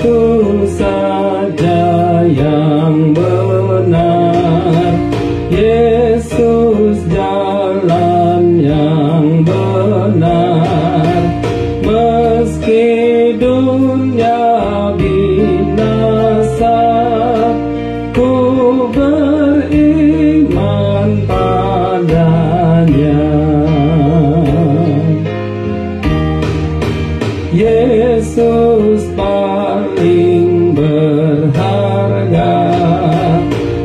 Satu saja yang benar, Yesus jalan yang benar. Meski dunia binasa, ku beriman padanya. Yesus paling berharga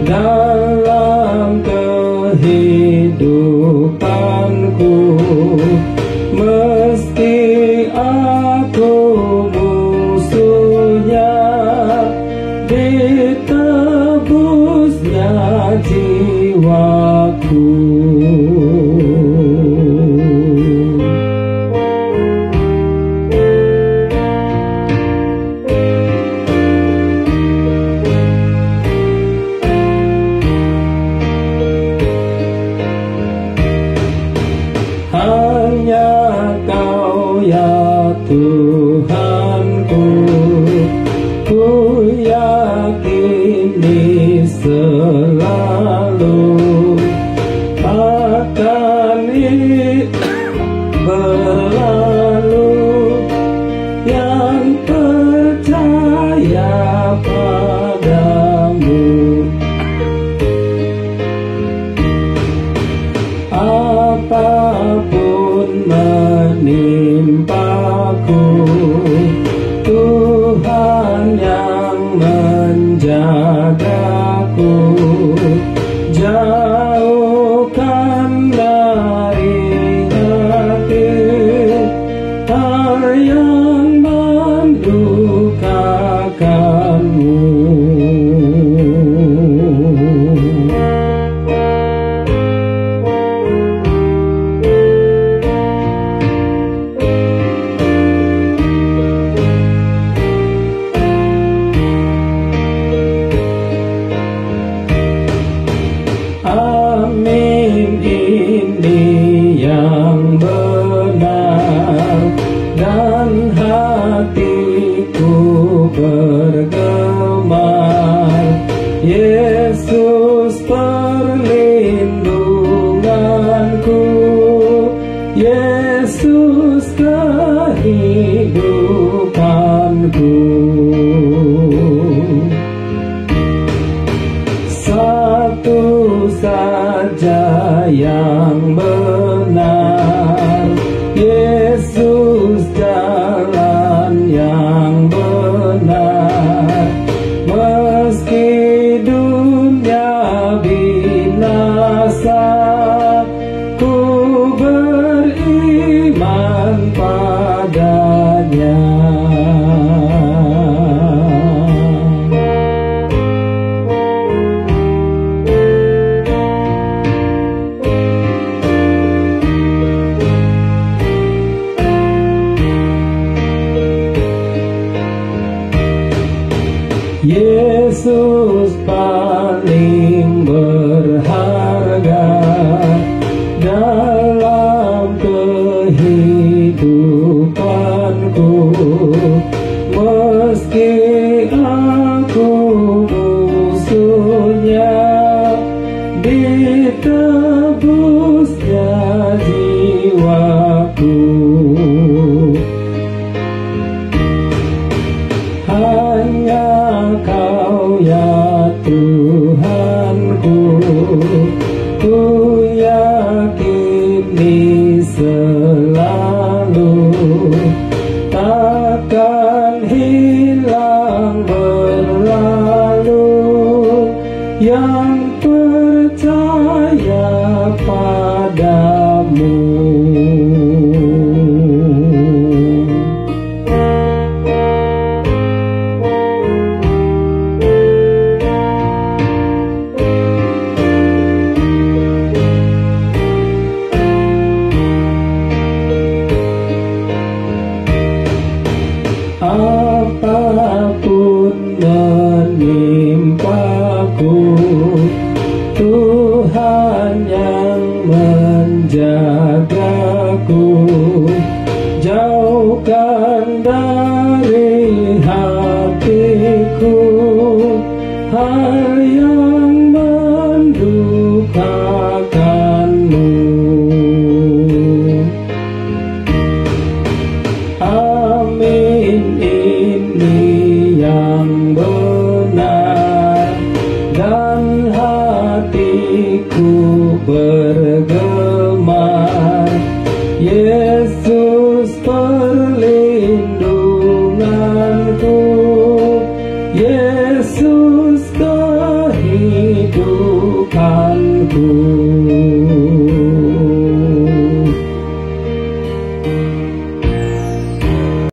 dalam kehidupanku. Meski aku musuhnya, ditebusnya jiwaku. Hanya Kau ya Tuhanku, ku yakini selalu akan berlalu. Yang percaya padamu, apapun menimpaku, Tuhan yang menjagaku. Jauhkan dari hati hal yang mendukakanmu. Amin, ini yang benar, dan hatiku bergemar. Yesus perlindunganku, Yesus kehidupanku. Satu saja yang benar, Yesus jalan yang benar. Meski dunia binasa, ku beriman padanya. Yesus paling berharga dalam kehidupanku. Meski aku musuhnya, ditebusnya jiwaku. Hanya Kau ya Tuhanku, Amin.